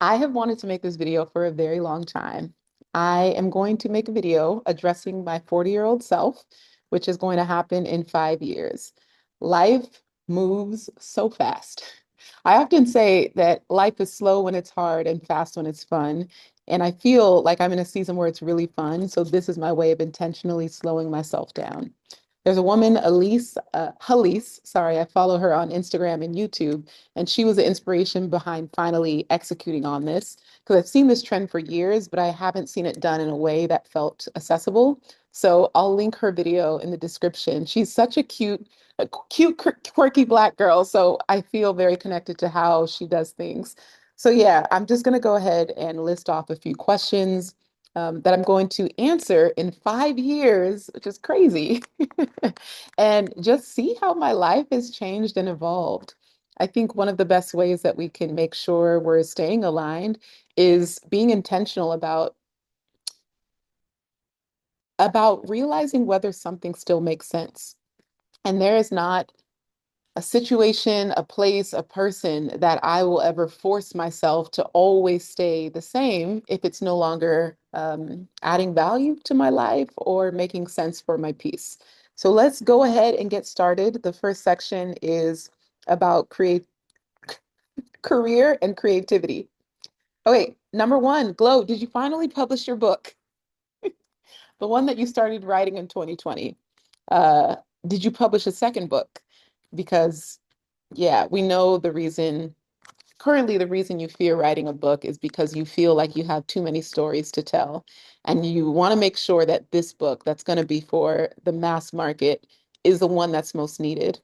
I have wanted to make this video for a very long time. I am going to make a video addressing my 40-year-old self, which is going to happen in 5 years. Life moves so fast. I often say that life is slow when it's hard and fast when it's fun. And I feel like I'm in a season where it's really fun. So this is my way of intentionally slowing myself down. There's a woman, Halise, sorry, I follow her on Instagram and YouTube, and she was the inspiration behind finally executing on this because I've seen this trend for years, but I haven't seen it done in a way that felt accessible. So I'll link her video in the description. She's such a cute, quirky Black girl. So I feel very connected to how she does things. So yeah, I'm just going to go ahead and list off a few questions that I'm going to answer in 5 years, which is crazy, and just see how my life has changed and evolved. I think one of the best ways that we can make sure we're staying aligned is being intentional about realizing whether something still makes sense. And there is not a situation, a place, a person that I will ever force myself to always stay the same if it's no longer adding value to my life or making sense for my peace. So let's go ahead and get started. The first section is about career and creativity. Okay, number one, Glow, did you finally publish your book? The one that you started writing in 2020. Uh, did you publish a second book? Because yeah, we know currently the reason you fear writing a book is because you feel like you have too many stories to tell. And you want to make sure that this book that's going to be for the mass market is the one that's most needed.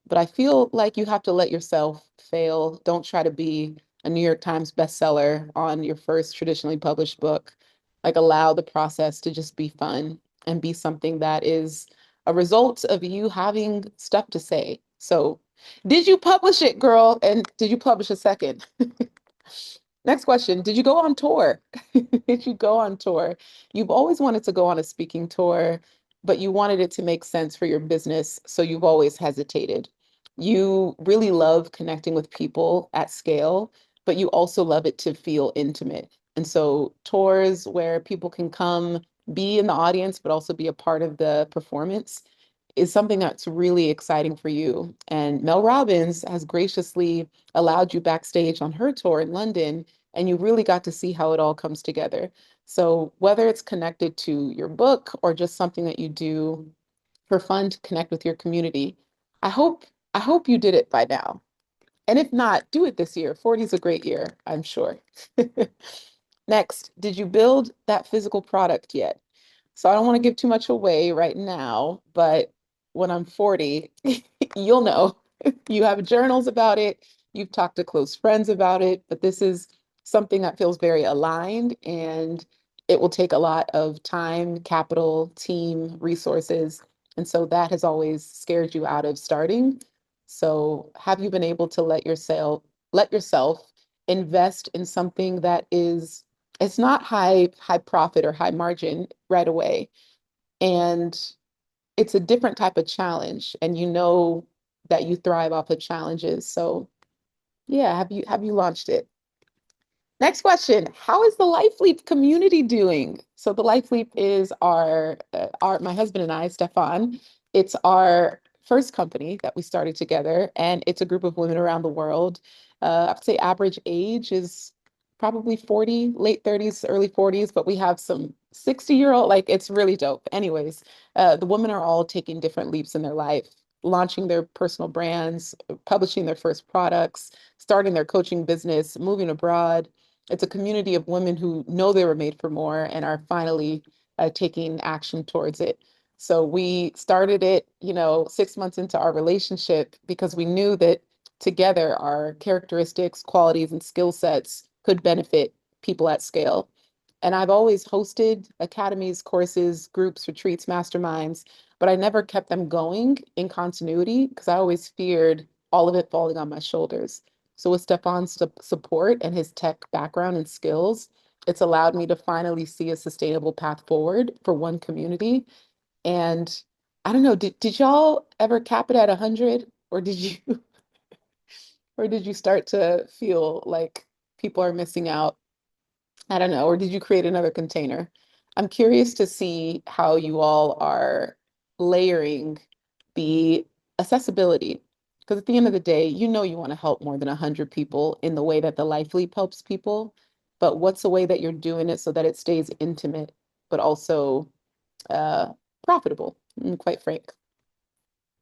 But I feel like you have to let yourself fail. Don't try to be a New York Times bestseller on your first traditionally published book. Like allow the process to just be fun and be something that is a result of you having stuff to say. So did you publish it, girl? And did you publish a second? Next question. Did you go on tour? Did you go on tour? You've always wanted to go on a speaking tour, but you wanted it to make sense for your business, so you've always hesitated. You really love connecting with people at scale, but you also love it to feel intimate. And so tours where people can come be in the audience, but also be a part of the performance is something that's really exciting for you. And Mel Robbins has graciously allowed you backstage on her tour in London, and you really got to see how it all comes together. So whether it's connected to your book or just something that you do for fun to connect with your community, I hope I hope you did it by now. And if not, do it this year. 40 is a great year, I'm sure. Next, did you build that physical product yet? So I don't want to give too much away right now, but when I'm 40, you'll know. You have journals about it, you've talked to close friends about it, but this is something that feels very aligned and it will take a lot of time, capital, team, resources. And so that has always scared you out of starting. So have you been able to let yourself invest in something that is it's not high profit or high margin right away, and it's a different type of challenge, and you know that you thrive off of challenges. So yeah, have you launched it? Next question. How is the Life Leap community doing? So the Life Leap is our my husband and I, Stefan. It's our first company that we started together, and it's a group of women around the world. I would say average age is probably 40, late 30s, early 40s, but we have some 60-year-old, like it's really dope. Anyways, the women are all taking different leaps in their life, launching their personal brands, publishing their first products, starting their coaching business, moving abroad. It's a community of women who know they were made for more and are finally taking action towards it. So we started it, 6 months into our relationship because we knew that together our characteristics, qualities, and skill sets could benefit people at scale. And I've always hosted academies, courses, groups, retreats, masterminds, but I never kept them going in continuity because I always feared all of it falling on my shoulders. So with Stefan's support and his tech background and skills, it's allowed me to finally see a sustainable path forward for one community. And I don't know, did y'all ever cap it at 100, or did you or did you start to feel like people are missing out? I don't know. Or did you create another container? I'm curious to see how you all are layering the accessibility. Because at the end of the day, you know you want to help more than 100 people in the way that the Life Leap helps people. But what's the way that you're doing it so that it stays intimate, but also uh, profitable, quite frank.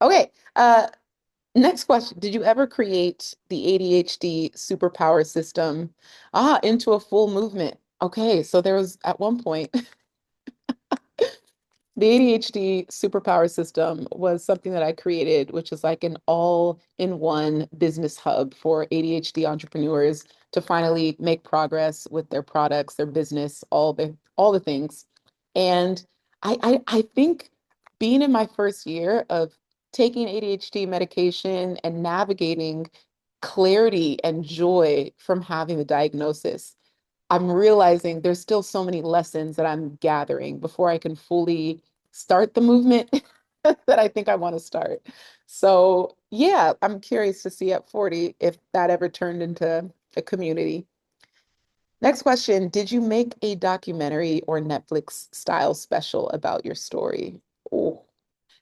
Okay, next question. Did you ever create the ADHD superpower system into a full movement? Okay, so there was at one point the ADHD superpower system was something that I created, which is like an all-in-one business hub for ADHD entrepreneurs to finally make progress with their products, their business, all the things. And I think being in my first year of taking ADHD medication and navigating clarity and joy from having the diagnosis, I'm realizing there's still so many lessons that I'm gathering before I can fully start the movement that I think I want to start. So, yeah, I'm curious to see at 40 if that ever turned into a community. Next question. Did you make a documentary or Netflix style special about your story? Oh,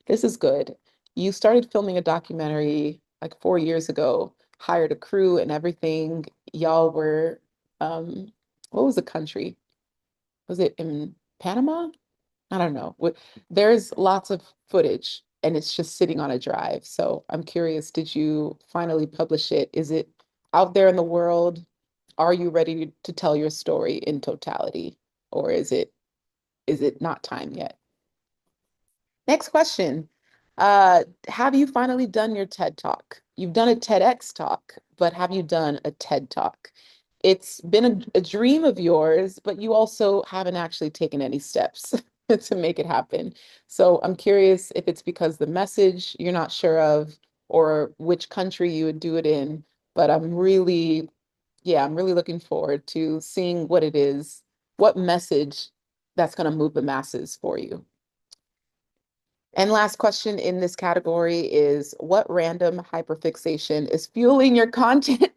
this is good. You started filming a documentary like 4 years ago, hired a crew and everything. Y'all were, um, what was the country? Was it in Panama? I don't know. There's lots of footage and it's just sitting on a drive. So I'm curious, did you finally publish it? Is it out there in the world? Are you ready to tell your story in totality? Or is it not time yet? Next question. Have you finally done your TED Talk? You've done a TEDx talk, but have you done a TED Talk? It's been a dream of yours, but you also haven't actually taken any steps to make it happen. So I'm curious if it's because the message you're not sure of or which country you would do it in, but I'm really looking forward to seeing what it is, what message that's going to move the masses for you. And last question in this category is what random hyperfixation is fueling your content?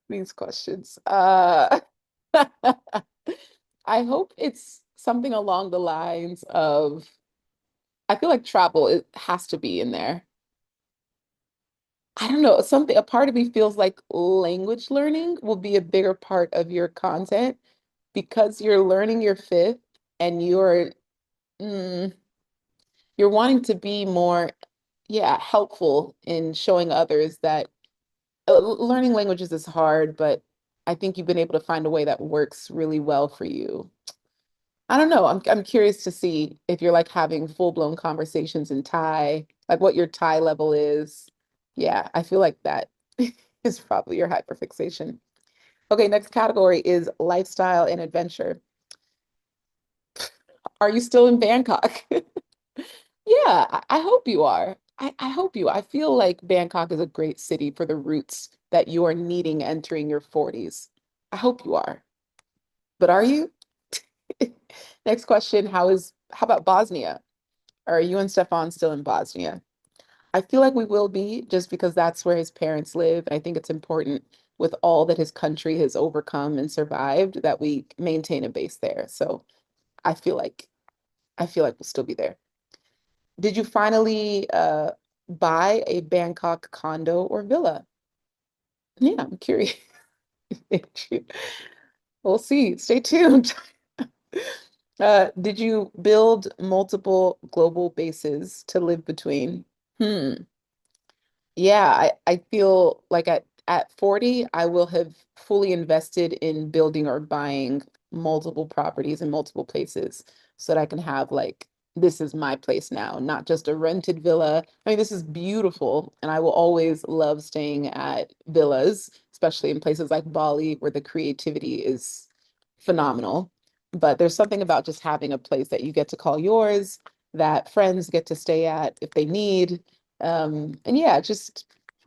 These questions. I hope it's something along the lines of, I feel like travel it has to be in there. I don't know, a part of me feels like language learning will be a bigger part of your content because you're learning your fifth and mm, you're wanting to be more, yeah, helpful in showing others that learning languages is hard, but I think you've been able to find a way that works really well for you. I don't know. I'm curious to see if you're like having full-blown conversations in Thai, like what your Thai level is. Yeah, I feel like that is probably your hyperfixation. Okay, next category is lifestyle and adventure. Are you still in Bangkok? Yeah, I hope you are. I hope you. I feel like Bangkok is a great city for the roots that you are needing entering your 40s. I hope you are. But are you? Next question, how about Bosnia? Are you and Stefan still in Bosnia? I feel like we will be just because that's where his parents live. I think it's important with all that his country has overcome and survived that we maintain a base there. So I feel like I feel like we'll still be there. Did you finally buy a Bangkok condo or villa? Yeah, I'm curious. We'll see. Stay tuned. Did you build multiple global bases to live between? Hmm. Yeah, I feel like at 40, I will have fully invested in building or buying multiple properties in multiple places so that I can have like, this is my place now, not just a rented villa. I mean, this is beautiful, and I will always love staying at villas, especially in places like Bali where the creativity is phenomenal. But there's something about just having a place that you get to call yours, that friends get to stay at if they need. And yeah, just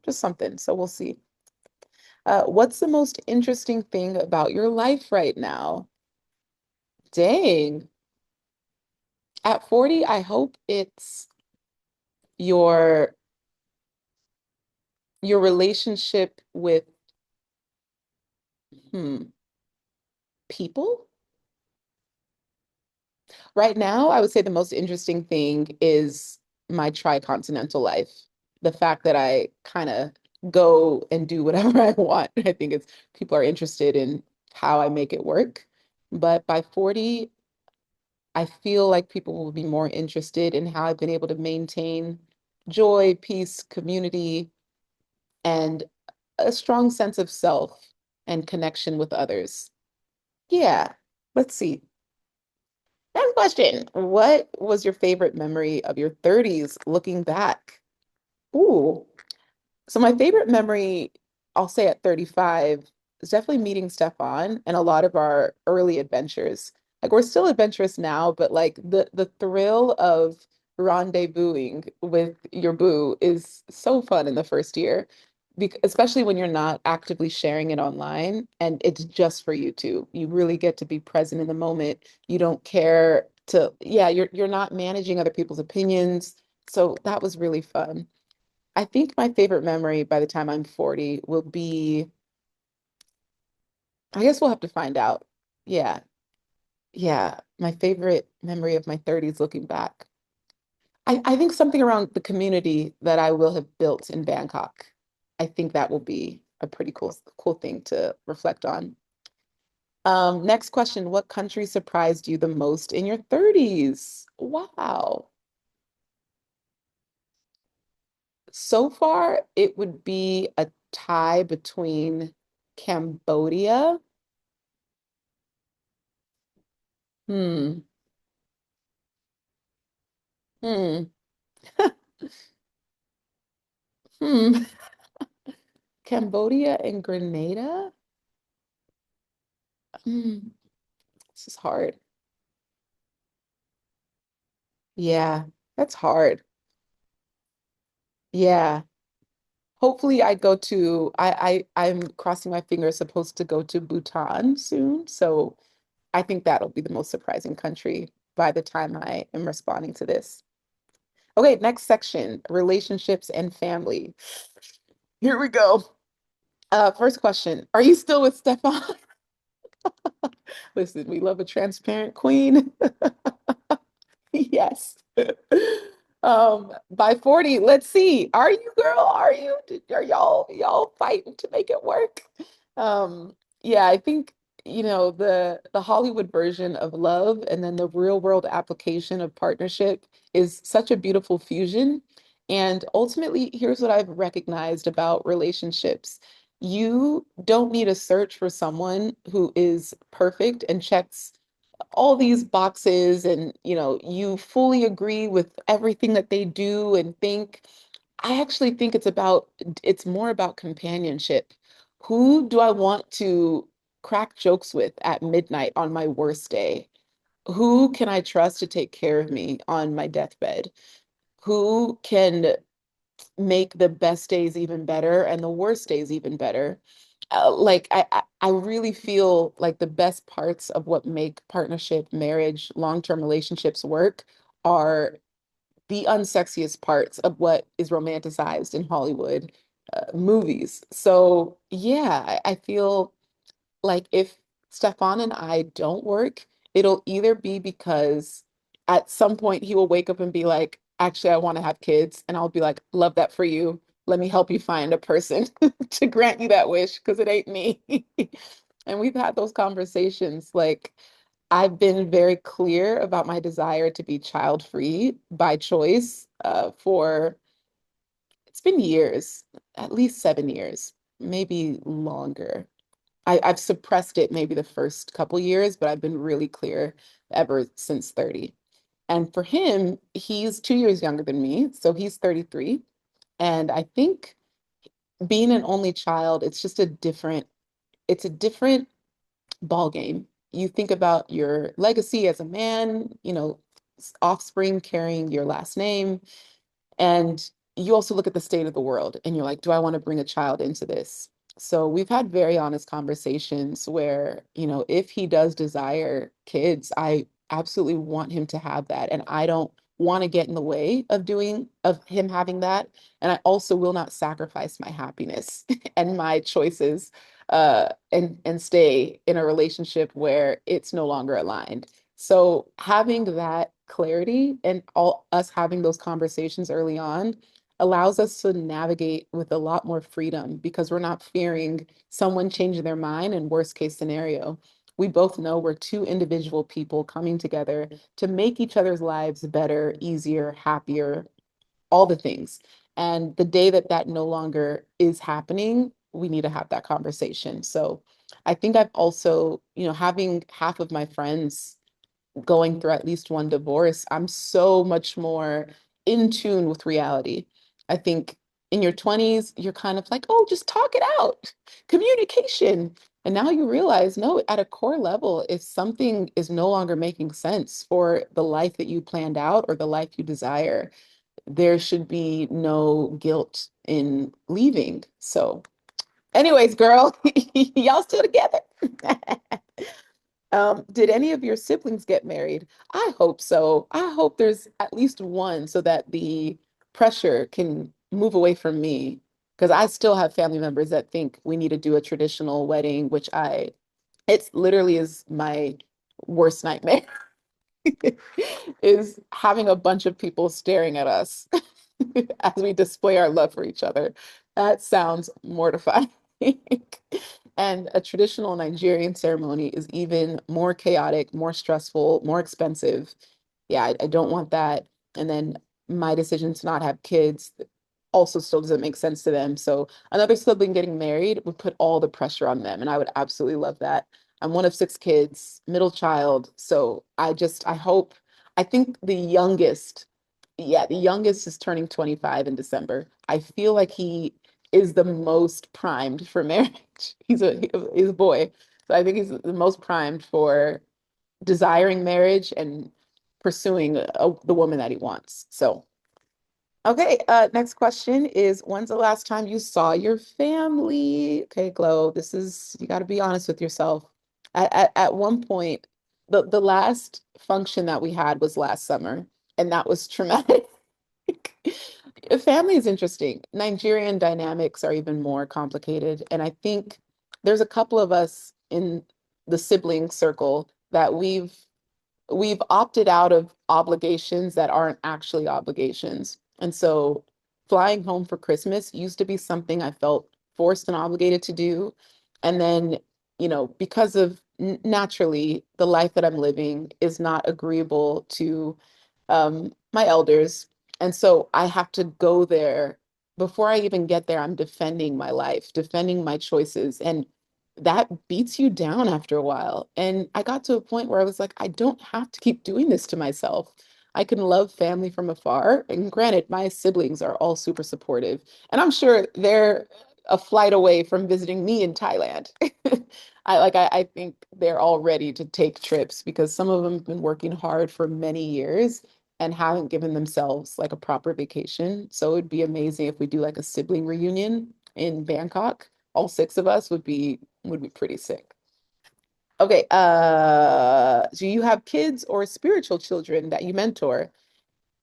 something. So we'll see. What's the most interesting thing about your life right now? Dang. At 40, I hope it's your Your relationship with hmm, people? Right now, I would say the most interesting thing is my tricontinental life. The fact that I kind of go and do whatever I want. I think it's people are interested in how I make it work. But by 40, I feel like people will be more interested in how I've been able to maintain joy, peace, community, and a strong sense of self and connection with others. Yeah, let's see. Next question. What was your favorite memory of your 30s looking back? Ooh. So my favorite memory, I'll say at 35, is definitely meeting Stefan and a lot of our early adventures. Like we're still adventurous now, but like the thrill of rendezvousing with your boo is so fun in the first year. Especially when you're not actively sharing it online and it's just for you two. You really get to be present in the moment. You don't care to, yeah, you're not managing other people's opinions. So that was really fun. I think my favorite memory by the time I'm 40 will be, I guess we'll have to find out. Yeah. Yeah. My favorite memory of my 30s looking back. I think something around the community that I will have built in Bangkok. I think that will be a pretty cool thing to reflect on. Next question. What country surprised you the most in your 30s? Wow. So far, it would be a tie between Cambodia. Hmm. Hmm. Hmm. Cambodia and Grenada? Hmm. This is hard. Yeah, that's hard. Yeah. Hopefully I go to I'm crossing my fingers supposed to go to Bhutan soon. So I think that'll be the most surprising country by the time I am responding to this. Okay, next section, relationships and family. Here we go. First question. Are you still with Stefan? Listen, we love a transparent queen. Yes. By 40, let's see. Are you, girl? Are you? Are y'all fighting to make it work? Yeah, I think, the Hollywood version of love and then the real world application of partnership is such a beautiful fusion. And ultimately, here's what I've recognized about relationships. You don't need to search for someone who is perfect and checks all these boxes and you fully agree with everything that they do and think. I actually think it's more about companionship. Who do I want to crack jokes with at midnight on my worst day? Who can I trust to take care of me on my deathbed? Who can make the best days even better and the worst days even better? Like I really feel like the best parts of what make partnership, marriage, long-term relationships work are the unsexiest parts of what is romanticized in Hollywood movies. So yeah, I feel like if Stefan and I don't work, it'll either be because at some point he will wake up and be like, actually, I want to have kids. And I'll be like, love that for you. Let me help you find a person to grant you that wish because it ain't me. And we've had those conversations. Like, I've been very clear about my desire to be child-free by choice for it's been years, at least 7 years, maybe longer. I've suppressed it maybe the first couple years, but I've been really clear ever since 30. And for him, he's 2 years younger than me, so he's 33. And I think being an only child, it's a different ball game. You think about your legacy as a man, offspring carrying your last name. And you also look at the state of the world and you're like, do I want to bring a child into this? So we've had very honest conversations where, if he does desire kids, I absolutely want him to have that. And I don't want to get in the way of him having that. And I also will not sacrifice my happiness and my choices and stay in a relationship where it's no longer aligned. So having that clarity and all us having those conversations early on allows us to navigate with a lot more freedom because we're not fearing someone changing their mind and worst case scenario. We both know we're two individual people coming together to make each other's lives better, easier, happier, all the things. And the day that that no longer is happening, we need to have that conversation. So I think I've also, having half of my friends going through at least one divorce, I'm so much more in tune with reality. I think in your 20s, you're kind of like, oh, just talk it out, communication. And now you realize, no, at a core level, if something is no longer making sense for the life that you planned out or the life you desire, there should be no guilt in leaving. So, anyways, girl, y'all still together? Did any of your siblings get married? I hope so. I hope there's at least one so that the pressure can move away from me. Because I still have family members that think we need to do a traditional wedding, it's literally is my worst nightmare, is having a bunch of people staring at us as we display our love for each other. That sounds mortifying. And a traditional Nigerian ceremony is even more chaotic, more stressful, more expensive. Yeah, I don't want that. And then my decision to not have kids also still doesn't make sense to them. So another sibling getting married would put all the pressure on them. And I would absolutely love that. I'm one of six kids, middle child. So I hope, I think the youngest is turning 25 in December. I feel like he is the most primed for marriage. He's a boy. So I think he's the most primed for desiring marriage and pursuing the woman that he wants. So, okay, next question is when's the last time you saw your family? Okay, Glow, you got to be honest with yourself. At one point, the last function that we had was last summer, and that was traumatic. Family is interesting. Nigerian dynamics are even more complicated. And I think there's a couple of us in the sibling circle that we've opted out of obligations that aren't actually obligations. And so flying home for Christmas used to be something I felt forced and obligated to do. And then, because of naturally the life that I'm living is not agreeable to my elders. And so I have to go there. Before I even get there, I'm defending my life, defending my choices. And that beats you down after a while. And I got to a point where I was like, I don't have to keep doing this to myself. I can love family from afar. And granted, my siblings are all super supportive. And I'm sure they're a flight away from visiting me in Thailand. I think they're all ready to take trips because some of them have been working hard for many years and haven't given themselves like a proper vacation. So it would be amazing if we do like a sibling reunion in Bangkok. All six of us would be pretty sick. Okay, do you have kids or spiritual children that you mentor?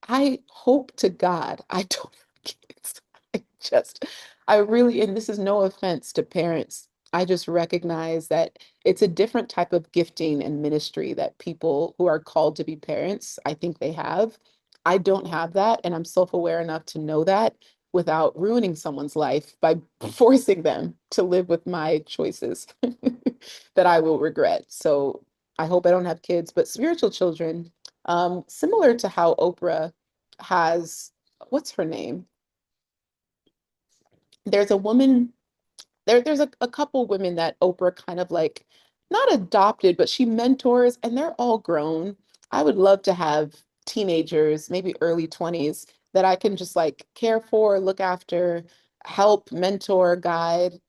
I hope to God I don't have kids. I just, I really, and this is no offense to parents. I just recognize that it's a different type of gifting and ministry that people who are called to be parents, I think they have. I don't have that, and I'm self-aware enough to know that without ruining someone's life by forcing them to live with my choices that I will regret. So I hope I don't have kids, but spiritual children, similar to how Oprah has, what's her name? There's a woman there's a couple women that Oprah kind of like not adopted, but she mentors and they're all grown. I would love to have teenagers, maybe early 20s, that I can just like care for, look after, help, mentor, guide.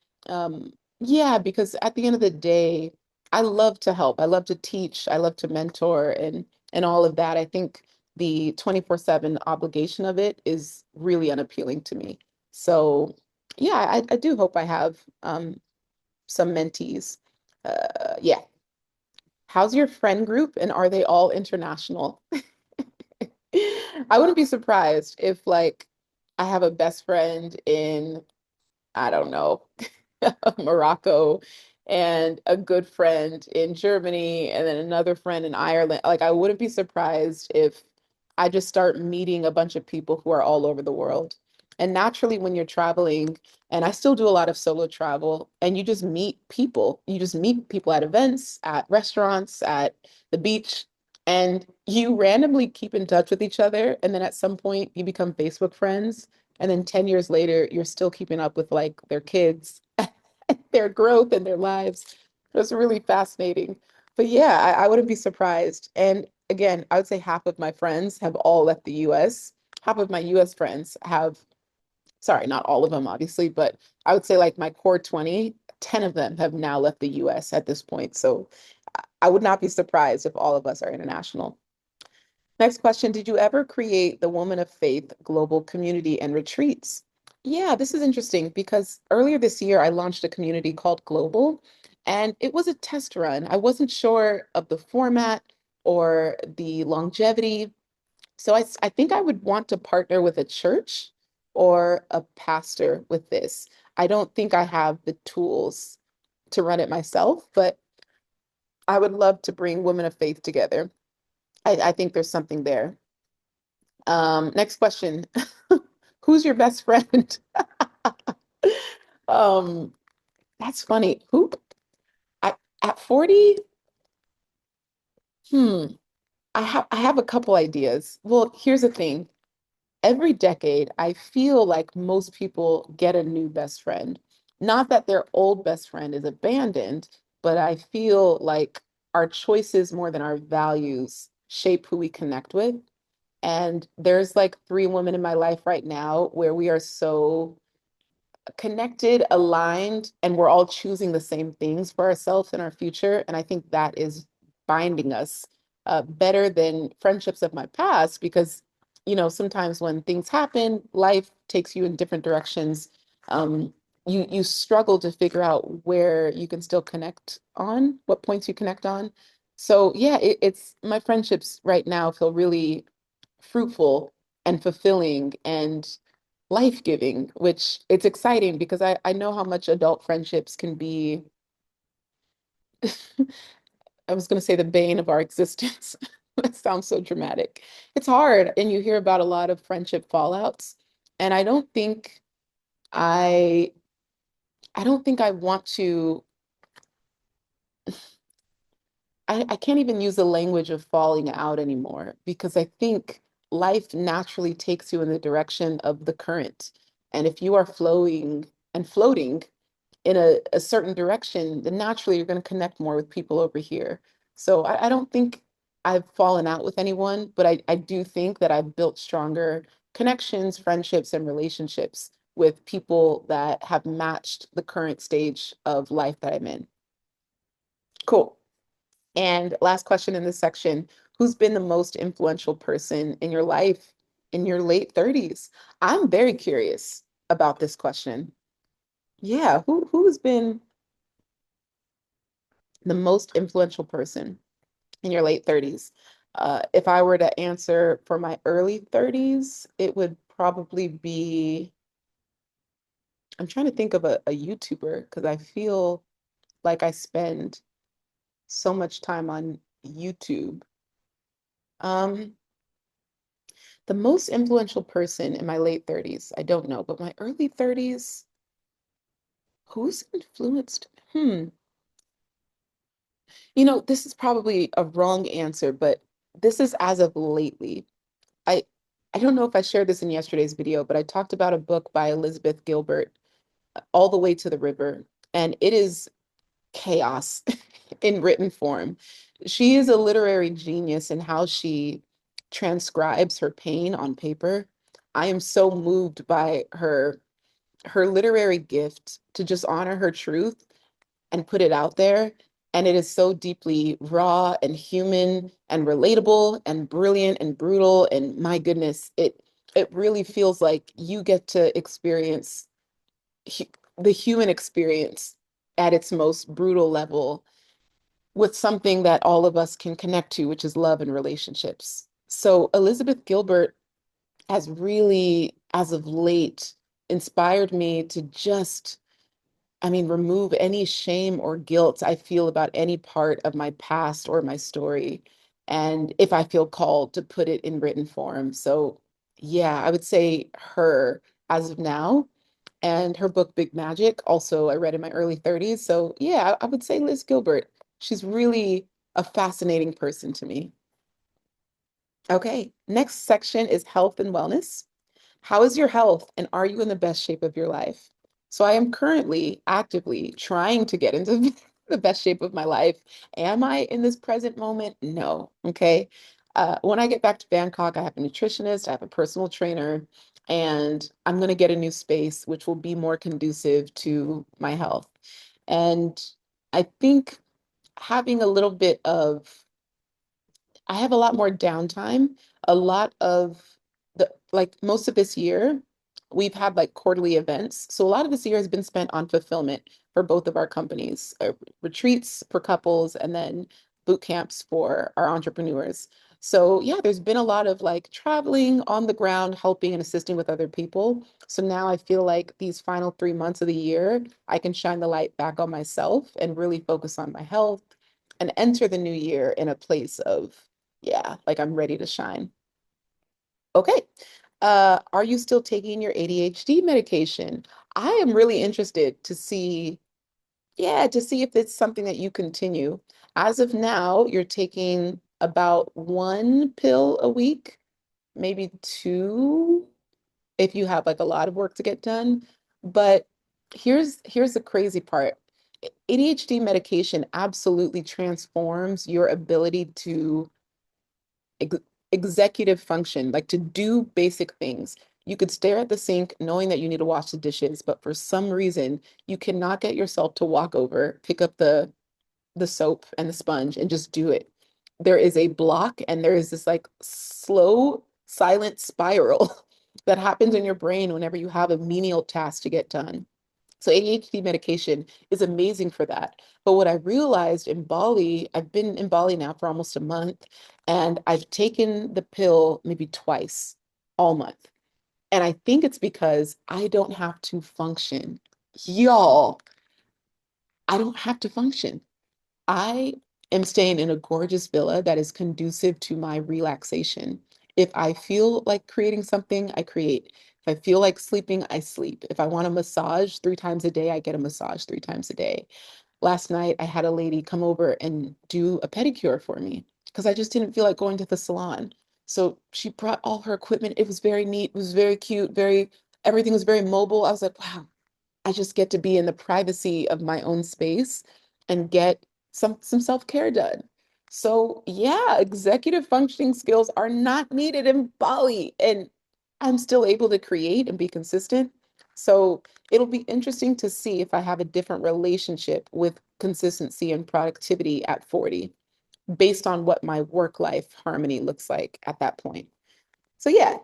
Yeah, because at the end of the day, I love to help. I love to teach. I love to mentor and all of that. I think the 24/7 obligation of it is really unappealing to me. So yeah, I do hope I have some mentees. Yeah. How's your friend group and are they all international? I wouldn't be surprised if like I have a best friend in, I don't know, Morocco and a good friend in Germany and then another friend in Ireland. Like I wouldn't be surprised if I just start meeting a bunch of people who are all over the world. And naturally, when you're traveling, and I still do a lot of solo travel, and you just meet people. You just meet people at events, at restaurants, at the beach, and you randomly keep in touch with each other. And then at some point, you become Facebook friends. And then 10 years later, you're still keeping up with like their kids, their growth and their lives. It was really fascinating. But yeah, I wouldn't be surprised. And again, I would say half of my friends have all left the US. Half of my US friends have, sorry, not all of them, obviously, but I would say like my core 20, 10 of them have now left the US at this point. So I would not be surprised if all of us are international. Next question, did you ever create the Woman of Faith global community and retreats? Yeah, this is interesting because earlier this year I launched a community called Global, and it was a test run. I wasn't sure of the format or the longevity. So I think I would want to partner with a church or a pastor with this. I don't think I have the tools to run it myself, but I would love to bring women of faith together. I think there's something there. Next question. Who's your best friend? Um, that's funny. Who I at 40, hmm, I have a couple ideas. Well, here's the thing. Every decade, I feel like most people get a new best friend. Not that their old best friend is abandoned, but I feel like our choices more than our values shape who we connect with. And there's like three women in my life right now where we are so connected, aligned, and we're all choosing the same things for ourselves and our future. And I think that is binding us better than friendships of my past because, sometimes when things happen, life takes you in different directions. You struggle to figure out where you can still connect on, what points you connect on. So yeah, it's my friendships right now feel really fruitful and fulfilling and life-giving, which it's exciting because I know how much adult friendships can be, I was going to say the bane of our existence. That sounds so dramatic. It's hard, and you hear about a lot of friendship fallouts, and I I don't think I want to I can't even use the language of falling out anymore because I think life naturally takes you in the direction of the current. And if you are flowing and floating in a certain direction, then naturally you're going to connect more with people over here. So I don't think I've fallen out with anyone, but I do think that I've built stronger connections, friendships, and relationships with people that have matched the current stage of life that I'm in. Cool. And last question in this section, who's been the most influential person in your life in your late 30s? I'm very curious about this question. Yeah, who's been the most influential person in your late 30s? If I were to answer for my early 30s, it would probably be, I'm trying to think of a YouTuber because I feel like I spend so much time on YouTube. Um, The most influential person in my late 30s, I don't know, but my early 30s, who's influenced? This is probably a wrong answer, but this is as of lately. I I don't know if I shared this in yesterday's video, but I talked about a book by Elizabeth Gilbert, All the Way to the River, and it is chaos in written form. She is a literary genius in how she transcribes her pain on paper. I am so moved by her literary gift to just honor her truth and put it out there. And it is so deeply raw and human and relatable and brilliant and brutal. And my goodness, it really feels like you get to experience hu the human experience at its most brutal level with something that all of us can connect to, which is love and relationships. So Elizabeth Gilbert has really, as of late, inspired me to just, I mean, remove any shame or guilt I feel about any part of my past or my story. And if I feel called to put it in written form. So, yeah, I would say her as of now. And her book, Big Magic, also I read in my early 30s. So, yeah, I would say Liz Gilbert. She's really a fascinating person to me. Okay, next section is health and wellness. How is your health and are you in the best shape of your life? So I am currently actively trying to get into the best shape of my life. Am I in this present moment? No. Okay. When I get back to Bangkok, I have a nutritionist, I have a personal trainer, and I'm going to get a new space which will be more conducive to my health. And I think having a little bit of I have a lot more downtime. A lot of like most of this year, we've had like quarterly events. So a lot of this year has been spent on fulfillment for both of our companies, retreats for couples, and then boot camps for our entrepreneurs. So yeah, there's been a lot of like traveling on the ground, helping and assisting with other people. So now I feel like these final 3 months of the year, I can shine the light back on myself and really focus on my health and enter the new year in a place of yeah, like I'm ready to shine. Okay. Are you still taking your ADHD medication? I am really interested to see, yeah, to see if it's something that you continue. As of now, you're taking about one pill a week, maybe two if you have like a lot of work to get done. But here's the crazy part. ADHD medication absolutely transforms your ability to ex executive function, like to do basic things. You could stare at the sink knowing that you need to wash the dishes, but for some reason, you cannot get yourself to walk over, pick up the soap and the sponge and just do it. There is a block and there is this like slow, silent spiral that happens in your brain whenever you have a menial task to get done. So ADHD medication is amazing for that. But what I realized in Bali, I've been in Bali now for almost a month, and I've taken the pill maybe twice all month. And I think it's because I don't have to function. Y'all, I don't have to function. I am staying in a gorgeous villa that is conducive to my relaxation. If I feel like creating something, I create. If I feel like sleeping, I sleep. If I want a massage 3 times a day, I get a massage 3 times a day. Last night, I had a lady come over and do a pedicure for me because I just didn't feel like going to the salon. So she brought all her equipment. It was very neat, it was very cute, everything was very mobile. I was like, wow, I just get to be in the privacy of my own space and get some self-care done. So yeah, executive functioning skills are not needed in Bali, and I'm still able to create and be consistent. So it'll be interesting to see if I have a different relationship with consistency and productivity at 40 based on what my work-life harmony looks like at that point. So yeah.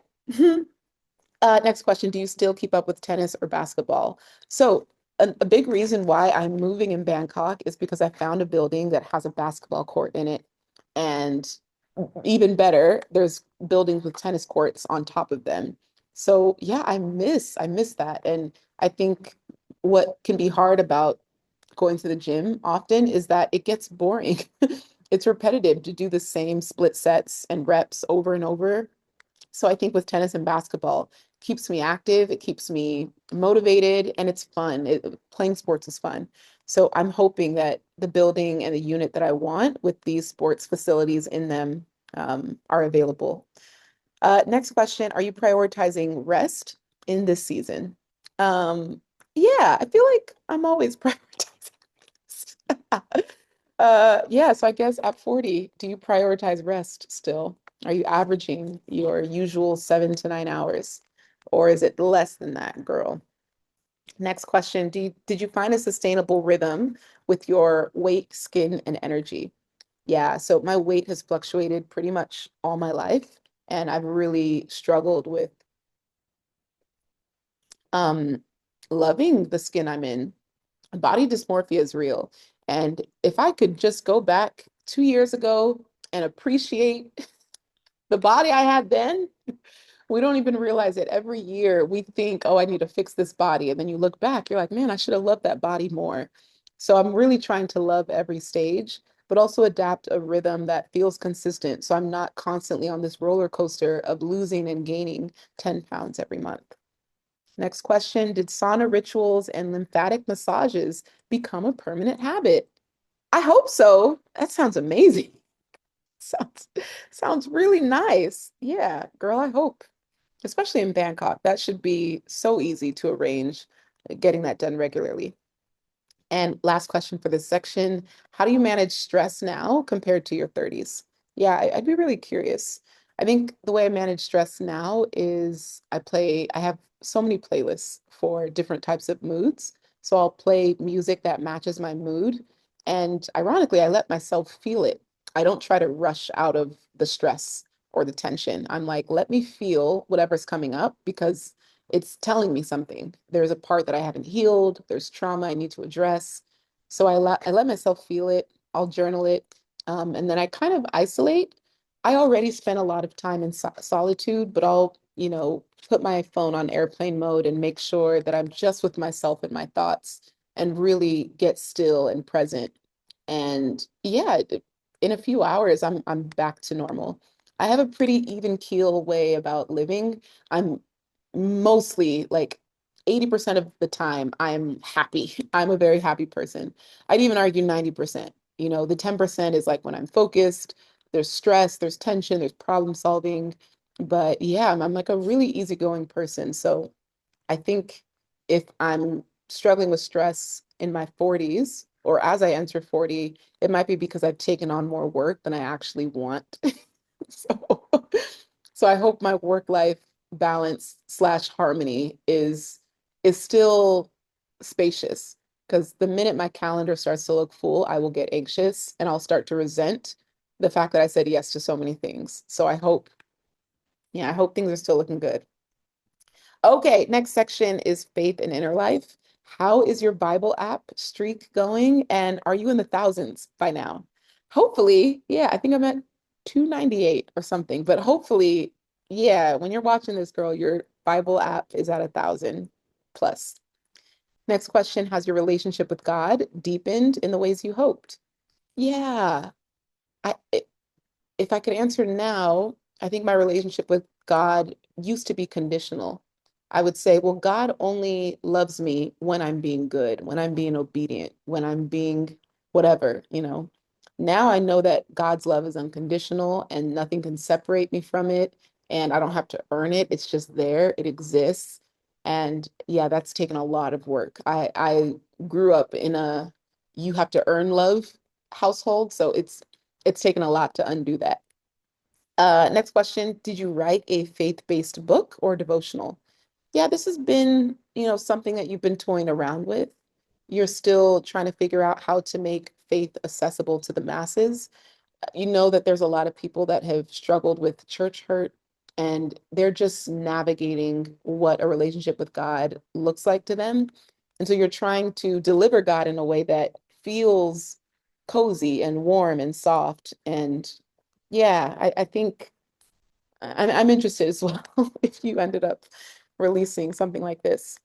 Next question. Do you still keep up with tennis or basketball? So, a big reason why I'm moving in Bangkok is because I found a building that has a basketball court in it. And even better, there's buildings with tennis courts on top of them. So, yeah, I miss that. And I think what can be hard about going to the gym often is that it gets boring. It's repetitive to do the same split sets and reps over and over. So I think with tennis and basketball, keeps me active, it keeps me motivated, and it's fun. Playing sports is fun. So I'm hoping that the building and the unit that I want with these sports facilities in them are available. Next question, are you prioritizing rest in this season? Um, yeah, I feel like I'm always prioritizing rest. Yeah, so I guess at 40, do you prioritize rest still? Are you averaging your usual 7 to 9 hours? Or is it less than that, girl? Next question, did you find a sustainable rhythm with your weight, skin, and energy? Yeah, so my weight has fluctuated pretty much all my life, and I've really struggled with um loving the skin I'm in. Body dysmorphia is real. And if I could just go back 2 years ago and appreciate the body I had then, We don't even realize it. Every year we think, oh, I need to fix this body. And then you look back, you're like, man, I should have loved that body more. So I'm really trying to love every stage, but also adapt a rhythm that feels consistent. So I'm not constantly on this roller coaster of losing and gaining 10 pounds every month. Next question. Did sauna rituals and lymphatic massages become a permanent habit? I hope so. That sounds amazing. Sounds sounds really nice. Yeah, girl, I hope. Especially in Bangkok. That should be so easy to arrange, getting that done regularly. And last question for this section, how do you manage stress now compared to your 30s? Yeah, I'd be really curious. I think the way I manage stress now is I have so many playlists for different types of moods. So I'll play music that matches my mood. And ironically, I let myself feel it. I don't try to rush out of the stress or the tension. I'm like, let me feel whatever's coming up because it's telling me something. There's a part that I haven't healed, there's trauma I need to address. So I let myself feel it, I'll journal it, and then I kind of isolate. I already spend a lot of time in solitude, but I'll, put my phone on airplane mode and make sure that I'm just with myself and my thoughts and really get still and present. And yeah, in a few hours, I'm back to normal. I have a pretty even keel way about living. I'm mostly like 80% of the time I'm happy. I'm a very happy person. I'd even argue 90%. The 10% is like when I'm focused, there's stress, there's tension, there's problem solving. But yeah, I'm like a really easygoing person. So I think if I'm struggling with stress in my 40s or as I enter 40, it might be because I've taken on more work than I actually want. So, so I hope my work life balance slash harmony is still spacious. Because the minute my calendar starts to look full, I will get anxious and I'll start to resent the fact that I said yes to so many things. So I hope things are still looking good. Okay, next section is faith and inner life. How is your Bible app streak going? And are you in the thousands by now? Hopefully, yeah, I think I'm at 298 or something, but hopefully, yeah, when you're watching this, girl, your Bible app is at 1,000 plus. Next question, has your relationship with God deepened in the ways you hoped? Yeah, I, if I could answer now, I think my relationship with God used to be conditional. I would say, well, God only loves me when I'm being good, when I'm being obedient, when I'm being whatever. Now I know that God's love is unconditional and nothing can separate me from it. And I don't have to earn it. It's just there, it exists. And yeah, that's taken a lot of work. I grew up in a you have to earn love household. So it's taken a lot to undo that. Next question. Did you write a faith-based book or devotional? Yeah, this has been, something that you've been toying around with. You're still trying to figure out how to make faith accessible to the masses. You know that there's a lot of people that have struggled with church hurt and they're just navigating what a relationship with God looks like to them. And so you're trying to deliver God in a way that feels cozy and warm and soft. And yeah, I think I'm interested as well if you ended up releasing something like this.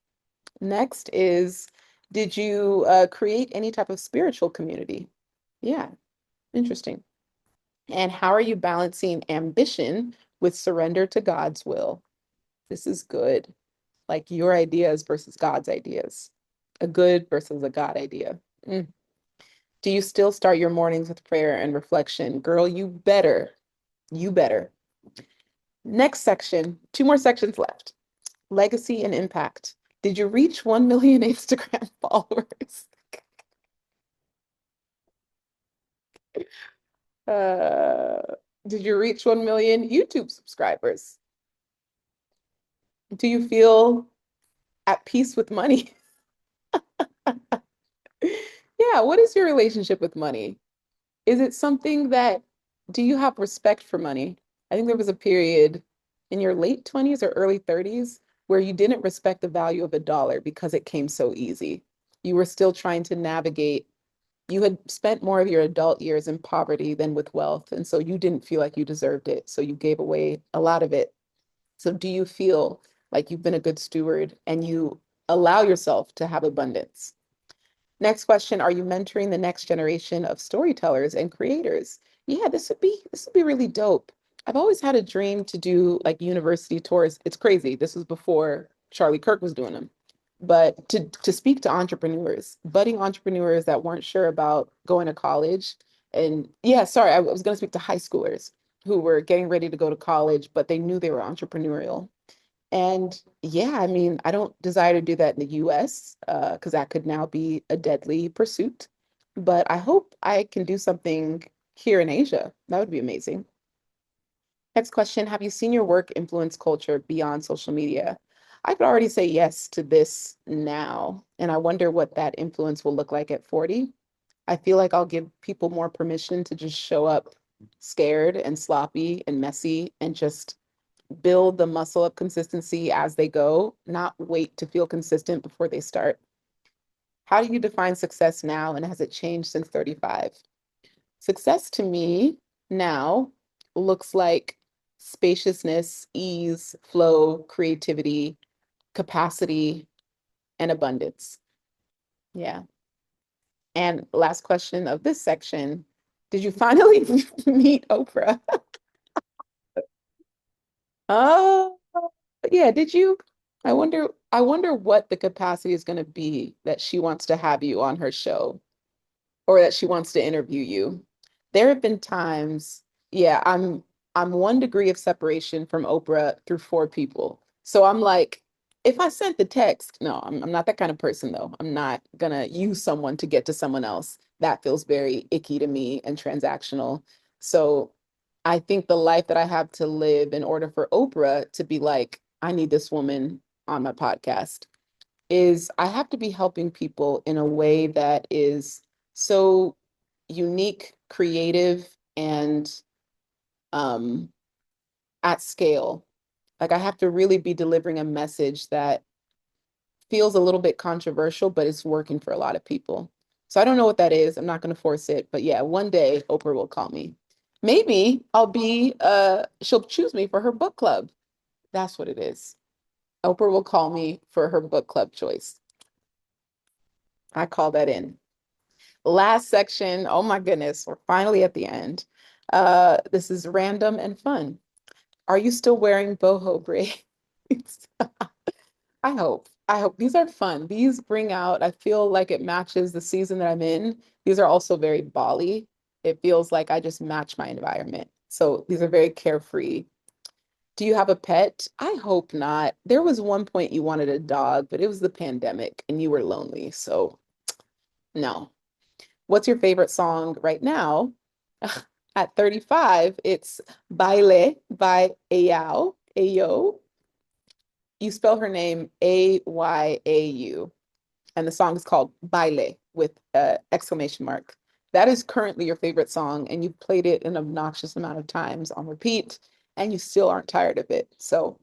Next is, did you create any type of spiritual community? Yeah, interesting. And how are you balancing ambition with surrender to God's will? This is good. Like your ideas versus God's ideas, a good versus a God idea. Mm. Do you still start your mornings with prayer and reflection? Girl, you better. You better. Next section, two more sections left. Legacy and impact. Did you reach 1 million Instagram followers? Uh, did you reach 1 million YouTube subscribers? Do you feel at peace with money? Yeah, what is your relationship with money? Is it something that, do you have respect for money? I think there was a period in your late 20s or early 30s where you didn't respect the value of a dollar because it came so easy. You were still trying to navigate. You had spent more of your adult years in poverty than with wealth. And so you didn't feel like you deserved it. So you gave away a lot of it. So do you feel like you've been a good steward and you allow yourself to have abundance? Next question, are you mentoring the next generation of storytellers and creators? Yeah, this would be really dope. I've always had a dream to do like university tours. It's crazy. This was before Charlie Kirk was doing them. But to speak to entrepreneurs, budding entrepreneurs that weren't sure about going to college. And yeah, sorry, I was going to speak to high schoolers who were getting ready to go to college, but they knew they were entrepreneurial. And yeah, I mean, I don't desire to do that in the US because that could now be a deadly pursuit. But I hope I can do something here in Asia. That would be amazing. Next question, have you seen your work influence culture beyond social media? I could already say yes to this now, and I wonder what that influence will look like at 40. I feel like I'll give people more permission to just show up scared and sloppy and messy and just build the muscle of consistency as they go, not wait to feel consistent before they start. How do you define success now, and has it changed since 35? Success to me now looks like spaciousness, ease, flow, creativity, capacity, and abundance. Yeah. And last question of this section, did you finally meet Oprah? Oh, yeah, did you? I wonder what the capacity is going to be that she wants to have you on her show or that she wants to interview you. There have been times, yeah, I'm 1 degree of separation from Oprah through 4 people. So I'm like, if I sent the text, no, I'm not that kind of person though. I'm not gonna use someone to get to someone else. That feels very icky to me and transactional. So I think the life that I have to live in order for Oprah to be like, I need this woman on my podcast is I have to be helping people in a way that is so unique, creative, and um, at scale. Like I have to really be delivering a message that feels a little bit controversial, but it's working for a lot of people. So I don't know what that is. I'm not going to force it, but yeah, one day Oprah will call me. Maybe she'll choose me for her book club. That's what it is. Oprah will call me for her book club choice. I call that in. Last section. Oh my goodness, we're finally at the end. This is random and fun. Are you still wearing boho braids? I hope. I hope these are fun. These bring out, I feel like it matches the season that I'm in. These are also very Bali. It feels like I just match my environment. So these are very carefree. Do you have a pet? I hope not. There was one point you wanted a dog, but it was the pandemic and you were lonely. So no. What's your favorite song right now? At 35, it's Baile by Ayau. Ayo. You spell her name Ayau, and the song is called Baile with exclamation mark. That is currently your favorite song, and you've played it an obnoxious amount of times on repeat, and you still aren't tired of it. So,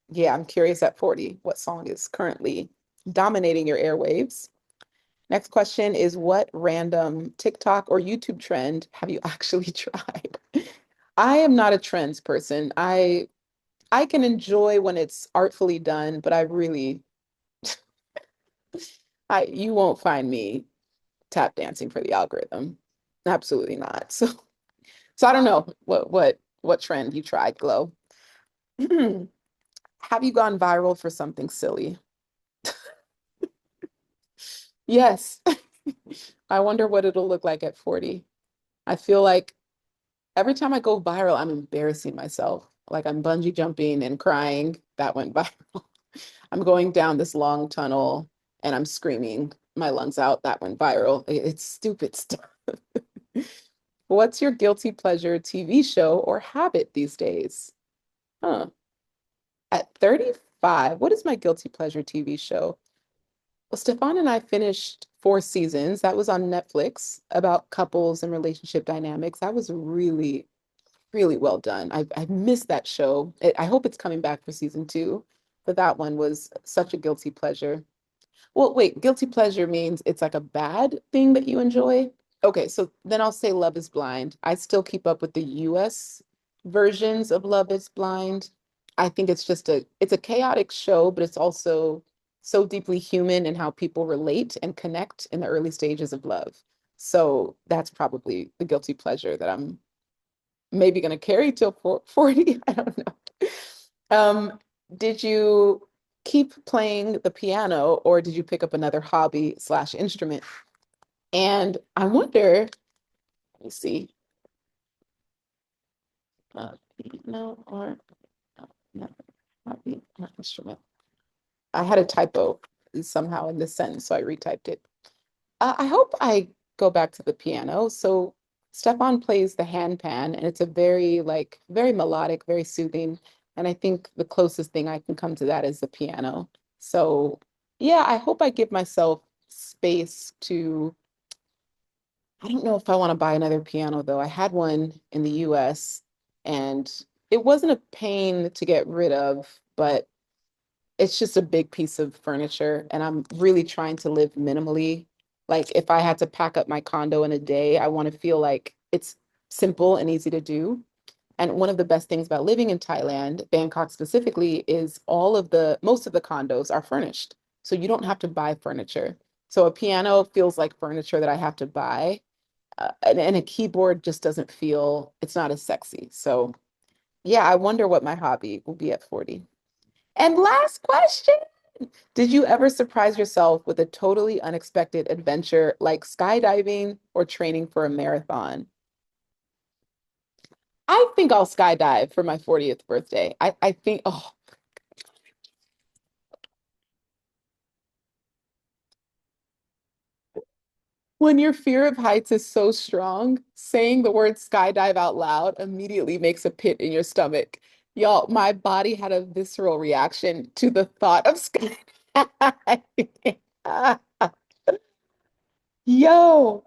yeah, I'm curious at 40, what song is currently dominating your airwaves? Next question is what random TikTok or YouTube trend have you actually tried? I am not a trends person. I can enjoy when it's artfully done, but I you won't find me tap dancing for the algorithm. Absolutely not. So I don't know what trend you tried, Glow. Have you gone viral for something silly? Yes. I wonder what it'll look like at 40. I feel like every time I go viral, I'm embarrassing myself. Like I'm bungee jumping and crying. That went viral. I'm going down this long tunnel and I'm screaming my lungs out. That went viral. It's stupid stuff. What's your guilty pleasure TV show or habit these days? Huh. At 35, what is my guilty pleasure TV show? Well, Stefan and I finished 4 seasons. That was on Netflix about couples and relationship dynamics. That was really, really well done. I missed that show. I hope it's coming back for season 2, but that one was such a guilty pleasure. Well, wait, guilty pleasure means it's like a bad thing that you enjoy. Okay, so then I'll say Love is Blind. I still keep up with the US versions of Love is Blind. I think it's a chaotic show, but it's also so deeply human in how people relate and connect in the early stages of love. So that's probably the guilty pleasure that I'm maybe going to carry till 40. I don't know. Um, did you keep playing the piano or did you pick up another hobby slash instrument? And I wonder, let me see, piano or no, hobby or instrument. I had a typo somehow in this sentence, so I retyped it. I hope I go back to the piano. So Stefan plays the handpan, and it's a very very melodic, very soothing. And I think the closest thing I can come to that is the piano. So yeah, I hope I give myself space to. I don't know if I want to buy another piano though. I had one in the US and it wasn't a pain to get rid of, but it's just a big piece of furniture and I'm really trying to live minimally. Like if I had to pack up my condo in a day, I want to feel like it's simple and easy to do. And one of the best things about living in Thailand, Bangkok specifically, is most of the condos are furnished. So you don't have to buy furniture. So a piano feels like furniture that I have to buy. And a keyboard just doesn't feel, it's not as sexy. So yeah, I wonder what my hobby will be at 40. And last question. Did you ever surprise yourself with a totally unexpected adventure like skydiving or training for a marathon? I think I'll skydive for my 40th birthday. I think, oh, when your fear of heights is so strong, saying the word skydive out loud immediately makes a pit in your stomach. Y'all, my body had a visceral reaction to the thought of skydiving. Yo,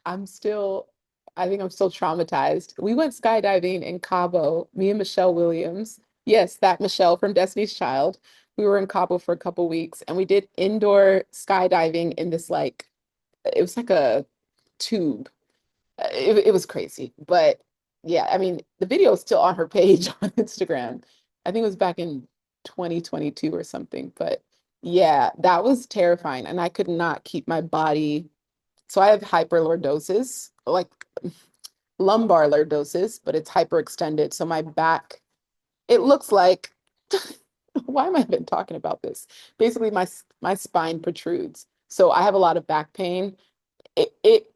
I'm still, I think I'm still traumatized. We went skydiving in Cabo, me and Michelle Williams. Yes, that Michelle from Destiny's Child. We were in Cabo for a couple weeks and we did indoor skydiving in this it was like a tube. It was crazy. But yeah, I mean, the video is still on her page on Instagram. I think it was back in 2022 or something. But yeah, that was terrifying. And I could not keep my body. So I have hyperlordosis, like lumbar lordosis, but it's hyperextended. So my back, it looks like, why am I even talking about this? Basically, my spine protrudes. So I have a lot of back pain. It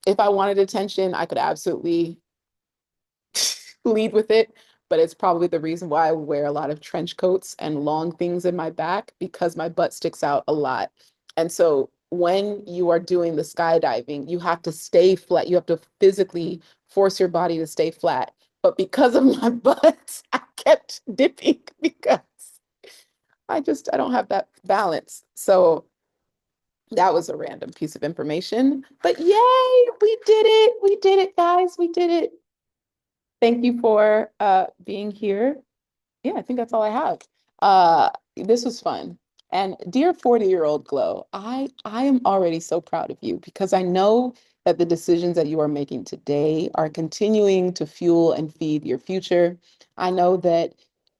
if I wanted attention, I could absolutely lead with it, but it's probably the reason why I wear a lot of trench coats and long things in my back because my butt sticks out a lot. And so when you are doing the skydiving, you have to stay flat. You have to physically force your body to stay flat. But because of my butt, I kept dipping because I don't have that balance. So that was a random piece of information. But yay, we did it. We did it, guys. We did it. Thank you for being here. Yeah, I think that's all I have. This was fun. And dear 40-year-old Glow, I am already so proud of you because I know that the decisions that you are making today are continuing to fuel and feed your future. I know that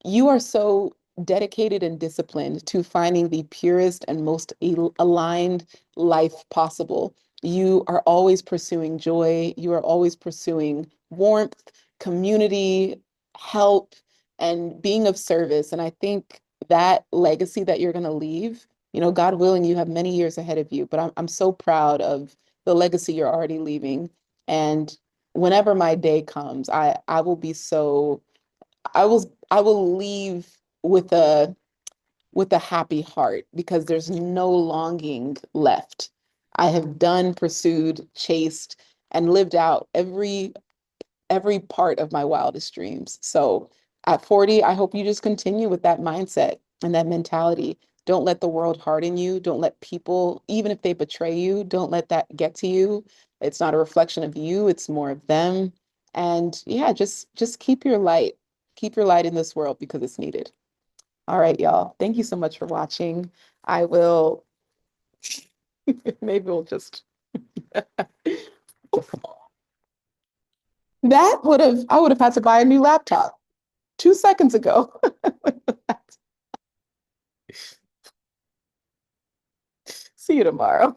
you are so dedicated and disciplined to finding the purest and most aligned life possible. You are always pursuing joy. You are always pursuing warmth, community, help, and being of service. And I think that legacy that you're going to leave, God willing, you have many years ahead of you, but I'm so proud of the legacy you're already leaving. And whenever my day comes, I will be so, I will leave with a happy heart because there's no longing left. I have done, pursued, chased, and lived out every part of my wildest dreams. So at 40, I hope you just continue with that mindset and that mentality. Don't let the world harden you. Don't let people, even if they betray you, don't let that get to you. It's not a reflection of you, it's more of them. And yeah, just keep your light. Keep your light in this world because it's needed. All right, y'all. Thank you so much for watching. I will maybe we'll just I would have had to buy a new laptop 2 seconds ago. See you tomorrow.